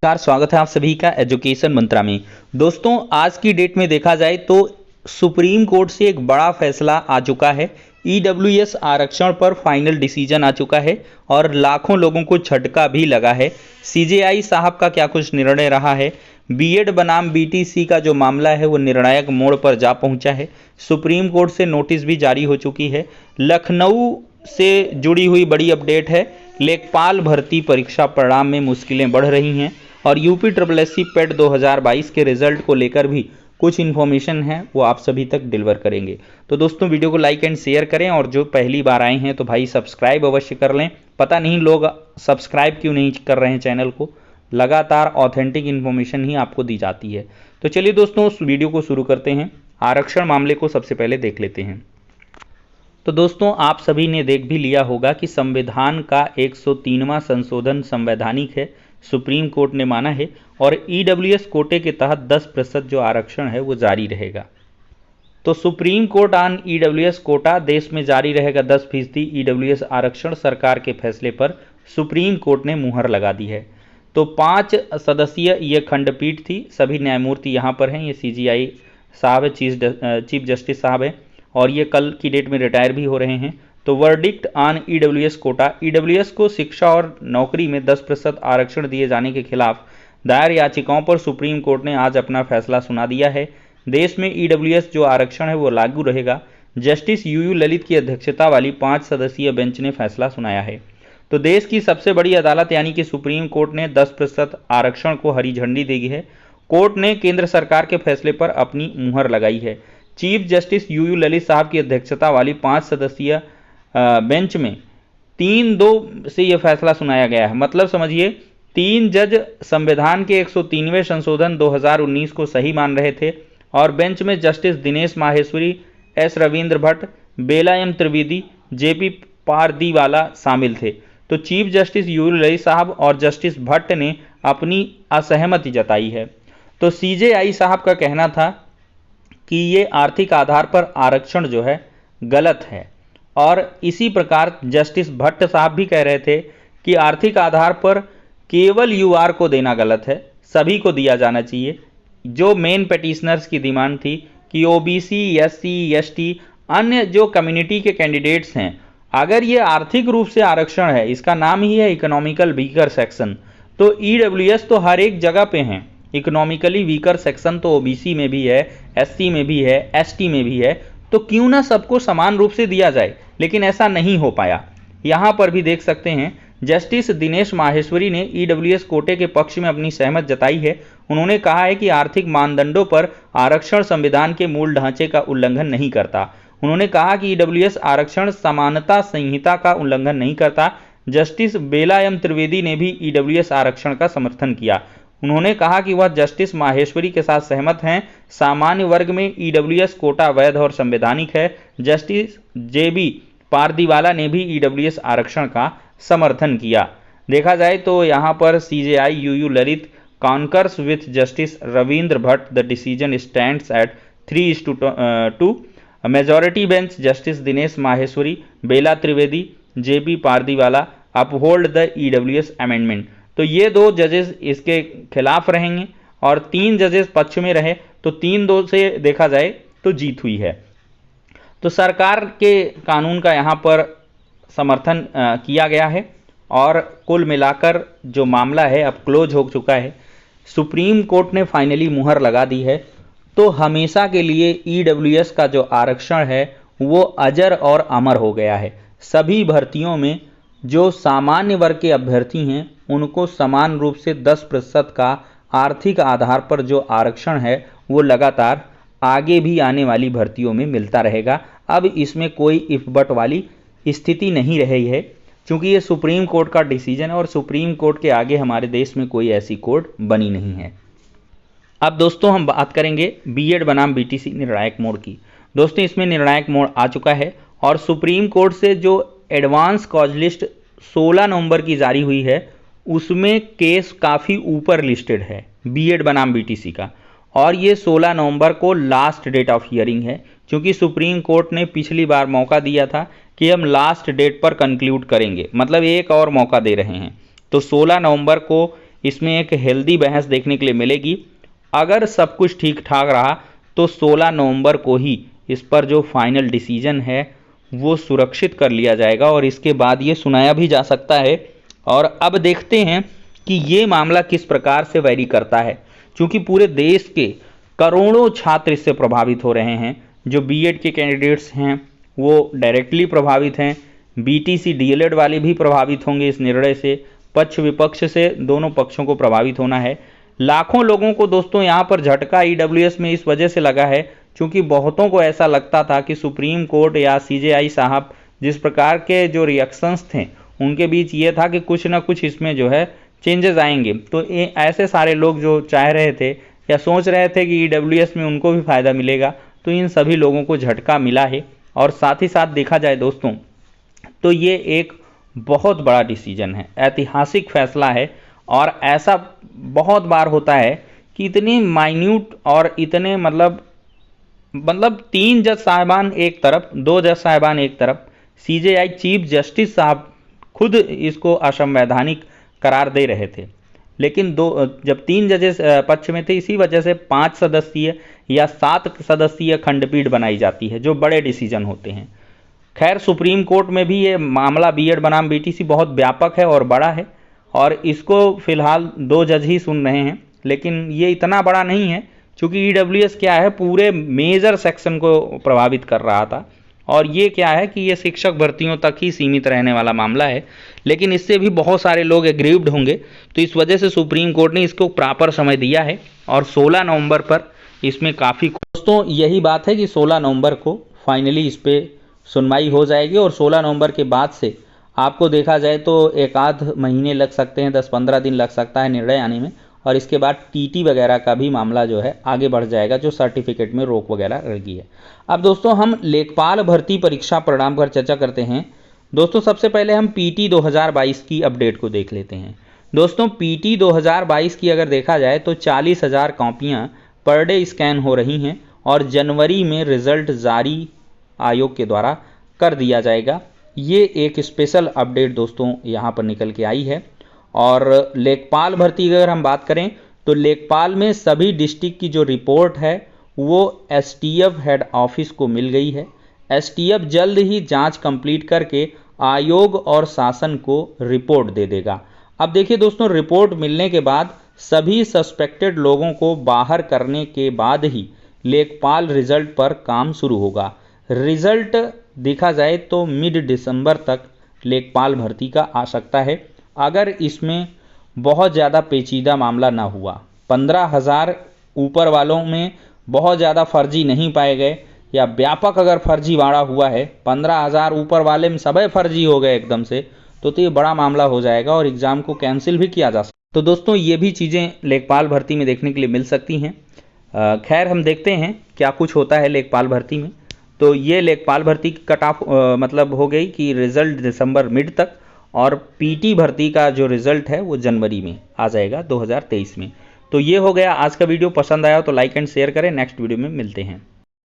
नमस्कार, स्वागत है आप सभी का एजुकेशन मंत्रा में। दोस्तों, आज की डेट में देखा जाए तो सुप्रीम कोर्ट से एक बड़ा फैसला आ चुका है। ईडब्ल्यूएस आरक्षण पर फाइनल डिसीजन आ चुका है और लाखों लोगों को झटका भी लगा है। सीजेआई साहब का क्या कुछ निर्णय रहा है, बीएड बनाम बीटीसी का जो मामला है वो निर्णायक मोड़ पर जा पहुंचा है। सुप्रीम कोर्ट से नोटिस भी जारी हो चुकी है। लखनऊ से जुड़ी हुई बड़ी अपडेट है। लेखपाल भर्ती परीक्षा परिणाम में मुश्किलें बढ़ रही हैं और यूपी SSC पेट 2022 के रिजल्ट को लेकर भी कुछ इन्फॉर्मेशन है वो आप सभी तक डिलीवर करेंगे। तो दोस्तों, वीडियो को लाइक एंड शेयर करें और जो पहली बार आए हैं तो भाई सब्सक्राइब अवश्य कर लें। पता नहीं लोग सब्सक्राइब क्यों नहीं कर रहे हैं चैनल को। लगातार ऑथेंटिक इन्फॉर्मेशन ही आपको दी जाती है। तो चलिए दोस्तों, उस वीडियो को शुरू करते हैं। आरक्षण मामले को सबसे पहले देख लेते हैं। तो दोस्तों, आप सभी ने देख भी लिया होगा कि संविधान का 103वां संशोधन संवैधानिक है, सुप्रीम कोर्ट ने माना है और ईडब्ल्यूएस कोटे के तहत 10% जो आरक्षण है वो जारी रहेगा। तो supreme court on EWS quota, देश में जारी रहेगा 10% ईडब्ल्यूएस आरक्षण। सरकार के फैसले पर सुप्रीम कोर्ट ने मुहर लगा दी है। तो 5 सदस्यीय ये खंडपीठ थी। सभी न्यायमूर्ति यहाँ पर हैं। ये सीजेआई साहब है, चीफ जस्टिस साहब है और ये कल की डेट में रिटायर भी हो रहे हैं। तो verdict on EWS quota, EWS को शिक्षा और नौकरी में 10% आरक्षण दिए जाने के खिलाफ दायर याचिकाओं पर सुप्रीम कोर्ट ने आज अपना फैसला सुना दिया है। देश में ईडब्ल्यूएस जो आरक्षण है वो लागू रहेगा। जस्टिस यूयू ललित की अध्यक्षता वाली 5 सदस्यीय बेंच ने फैसला सुनाया है। तो देश की सबसे बड़ी अदालत यानी कि सुप्रीम कोर्ट ने 10% आरक्षण को हरी झंडी दी है। कोर्ट ने केंद्र सरकार के फैसले पर अपनी मुहर लगाई है। चीफ जस्टिस यूयू ललित साहब की अध्यक्षता वाली 5 सदस्यीय बेंच में 3-2 से यह फैसला सुनाया गया है। मतलब समझिए, 3 जज संविधान के 103वें संशोधन 2019 को सही मान रहे थे और बेंच में जस्टिस दिनेश माहेश्वरी, एस रविंद्र भट्ट, बेला एम त्रिवेदी, जेपी पारदीवाला शामिल थे। तो चीफ जस्टिस यूयू ललित साहब और जस्टिस भट्ट ने अपनी असहमति जताई है। तो सीजेआई साहब का कहना था कि ये आर्थिक आधार पर आरक्षण जो है गलत है और इसी प्रकार जस्टिस भट्ट साहब भी कह रहे थे कि आर्थिक आधार पर केवल यूआर को देना गलत है, सभी को दिया जाना चाहिए। जो मेन पिटिशनर्स की डिमांड थी कि ओबीसी, एससी, एसटी, अन्य जो कम्युनिटी के कैंडिडेट्स हैं, अगर ये आर्थिक रूप से आरक्षण है, इसका नाम ही है इकोनॉमिकल वीकर सेक्शन, तो ईडब्ल्यूएस तो हर एक जगह पे हैं। इकोनॉमिकली वीकर सेक्शन तो ओबीसी में भी है, एससी में भी है, एसटी में भी है। तो क्यों ना सबको समान रूप से दिया जाए, लेकिन ऐसा नहीं हो पाया। यहाँ पर भी देख सकते हैं, जस्टिस दिनेश माहेश्वरी ने ईडब्ल्यूएस कोटे के पक्ष में अपनी सहमत जताई है। उन्होंने कहा है कि आर्थिक मानदंडों पर आरक्षण संविधान के मूल ढांचे का उल्लंघन नहीं करता। उन्होंने कहा कि ईडब्ल्यूएस आरक्षण समानता संहिता का उल्लंघन नहीं करता। जस्टिस बेला एम त्रिवेदी ने भी ईडब्ल्यूएस आरक्षण का समर्थन किया। उन्होंने कहा कि वह जस्टिस माहेश्वरी के साथ सहमत हैं। सामान्य वर्ग में ईडब्ल्यूएस कोटा वैध और संवैधानिक है। जस्टिस जेबी पारदीवाला ने भी ईडब्ल्यूएस आरक्षण का समर्थन किया। देखा जाए तो यहाँ पर CJI UU Lalit concurs with justice Ravindra Bhat, the decision stands at 3:2। Majority bench justice Dinesh Maheshwari, Bela Trivedi, JB Pardiwala uphold the EWS amendment. तो ये 2 जजेस इसके खिलाफ रहेंगे और 3 जजेस पक्ष में रहे। तो 3-2 से देखा जाए तो जीत हुई है। तो सरकार के कानून का यहाँ पर समर्थन किया गया है और कुल मिलाकर जो मामला है अब क्लोज हो चुका है। सुप्रीम कोर्ट ने फाइनली मुहर लगा दी है। तो हमेशा के लिए ईडब्ल्यूएस का जो आरक्षण है वो अजर और अमर हो गया है। सभी भर्तियों में जो सामान्य वर्ग के अभ्यर्थी हैं उनको समान रूप से 10% का आर्थिक आधार पर जो आरक्षण है वो लगातार आगे भी आने वाली भर्तियों में मिलता रहेगा। अब इसमें कोई इफ बट वाली स्थिति नहीं रही है, क्योंकि ये सुप्रीम कोर्ट का डिसीजन है और सुप्रीम कोर्ट के आगे हमारे देश में कोई ऐसी कोर्ट बनी नहीं है। अब दोस्तों, हम बात करेंगे बीएड बनाम बीटीसी निर्णायक मोड़ की। दोस्तों, इसमें निर्णायक मोड़ आ चुका है और सुप्रीम कोर्ट से जो एडवांस कॉज लिस्ट 16 नवंबर की जारी हुई है उसमें केस काफ़ी ऊपर लिस्टेड है बीएड बनाम बीटीसी का, और ये 16 नवंबर को लास्ट डेट ऑफ हियरिंग है। क्योंकि सुप्रीम कोर्ट ने पिछली बार मौका दिया था कि हम लास्ट डेट पर कंक्लूड करेंगे, मतलब एक और मौका दे रहे हैं। तो 16 नवंबर को इसमें एक हेल्दी बहस देखने के लिए मिलेगी। अगर सब कुछ ठीक ठाक रहा तो 16 नवंबर को ही इस पर जो फाइनल डिसीजन है वो सुरक्षित कर लिया जाएगा और इसके बाद ये सुनाया भी जा सकता है। और अब देखते हैं कि ये मामला किस प्रकार से वैरी करता है, क्योंकि पूरे देश के करोड़ों छात्र इससे प्रभावित हो रहे हैं। जो बीएड के कैंडिडेट्स हैं वो डायरेक्टली प्रभावित हैं, बीटीसी डीएलएड वाले भी प्रभावित होंगे इस निर्णय से। पक्ष विपक्ष से दोनों पक्षों को प्रभावित होना है। लाखों लोगों को दोस्तों यहाँ पर झटका ईडब्ल्यूएस में इस वजह से लगा है क्योंकि बहुतों को ऐसा लगता था कि सुप्रीम कोर्ट या सीजेआई साहब जिस प्रकार के जो रिएक्शंस थे उनके बीच ये था कि कुछ ना कुछ इसमें जो है चेंजेस आएंगे। तो ऐसे सारे लोग जो चाह रहे थे या सोच रहे थे कि ईडब्ल्यूएस में उनको भी फायदा मिलेगा, तो इन सभी लोगों को झटका मिला है। और साथ ही साथ देखा जाए दोस्तों तो ये एक बहुत बड़ा डिसीजन है, ऐतिहासिक फैसला है। और ऐसा बहुत बार होता है कि इतनी माइन्यूट और इतने मतलब 3 जज साहिबान एक तरफ, 2 जज साहिबान एक तरफ, सीजेआई चीफ जस्टिस साहब खुद इसको असंवैधानिक करार दे रहे थे, लेकिन जब 3 जजेस पक्ष में थे, इसी वजह से 5 सदस्यीय या 7 सदस्यीय खंडपीठ बनाई जाती है जो बड़े डिसीजन होते हैं। खैर सुप्रीम कोर्ट में भी ये मामला बीएड बनाम बीटीसी बहुत व्यापक है और बड़ा है और इसको फिलहाल 2 जज ही सुन रहे हैं, लेकिन ये इतना बड़ा नहीं है क्योंकि ईडब्ल्यूएस क्या है पूरे मेजर सेक्शन को प्रभावित कर रहा था और ये क्या है कि ये शिक्षक भर्तियों तक ही सीमित रहने वाला मामला है, लेकिन इससे भी बहुत सारे लोग एग्रीव्ड होंगे। तो इस वजह से सुप्रीम कोर्ट ने इसको प्रॉपर समय दिया है और 16 नवंबर पर इसमें काफ़ी दोस्तों यही बात है कि 16 नवंबर को फाइनली इस पर सुनवाई हो जाएगी और 16 नवंबर के बाद से आपको देखा जाए तो एक आध महीने लग सकते हैं, 10-15 दिन लग सकता है निर्णय आने में। और इसके बाद टीटी वगैरह का भी मामला जो है आगे बढ़ जाएगा, जो सर्टिफिकेट में रोक वगैरह लगी है। अब दोस्तों हम लेखपाल भर्ती परीक्षा परिणाम पर चर्चा करते हैं। दोस्तों सबसे पहले हम पीटी 2022 की अपडेट को देख लेते हैं। दोस्तों पीटी 2022 की अगर देखा जाए तो 40,000 कॉपियाँ पर डे स्कैन हो रही हैं और जनवरी में रिजल्ट जारी आयोग के द्वारा कर दिया जाएगा। ये एक स्पेशल अपडेट दोस्तों यहाँ पर निकल के आई है। और लेखपाल भर्ती अगर हम बात करें तो लेखपाल में सभी डिस्ट्रिक्ट की जो रिपोर्ट है वो एसटीएफ हेड ऑफिस को मिल गई है। एसटीएफ जल्द ही जांच कंप्लीट करके आयोग और शासन को रिपोर्ट दे देगा। अब देखिए दोस्तों रिपोर्ट मिलने के बाद सभी सस्पेक्टेड लोगों को बाहर करने के बाद ही लेखपाल रिजल्ट पर काम शुरू होगा। रिजल्ट देखा जाए तो मिड दिसंबर तक लेखपाल भर्ती का आ सकता है अगर इसमें बहुत ज़्यादा पेचीदा मामला ना हुआ। 15,000 ऊपर वालों में बहुत ज़्यादा फर्जी नहीं पाए गए या व्यापक अगर फर्जीवाड़ा हुआ है, 15,000 ऊपर वाले में सभी फर्जी हो गए एकदम से, तो ये बड़ा मामला हो जाएगा और एग्ज़ाम को कैंसिल भी किया जा सकता है। तो दोस्तों ये भी चीज़ें लेखपाल भर्ती में देखने के लिए मिल सकती हैं। खैर हम देखते हैं क्या कुछ होता है लेखपाल भर्ती में। तो ये लेखपाल भर्ती की कट ऑफ मतलब हो गई कि रिजल्ट दिसंबर मिड तक और पीटी भर्ती का जो रिजल्ट है वो जनवरी में आ जाएगा 2023 में। तो ये हो गया आज का वीडियो। पसंद आया तो लाइक एंड शेयर करें। नेक्स्ट वीडियो में मिलते हैं।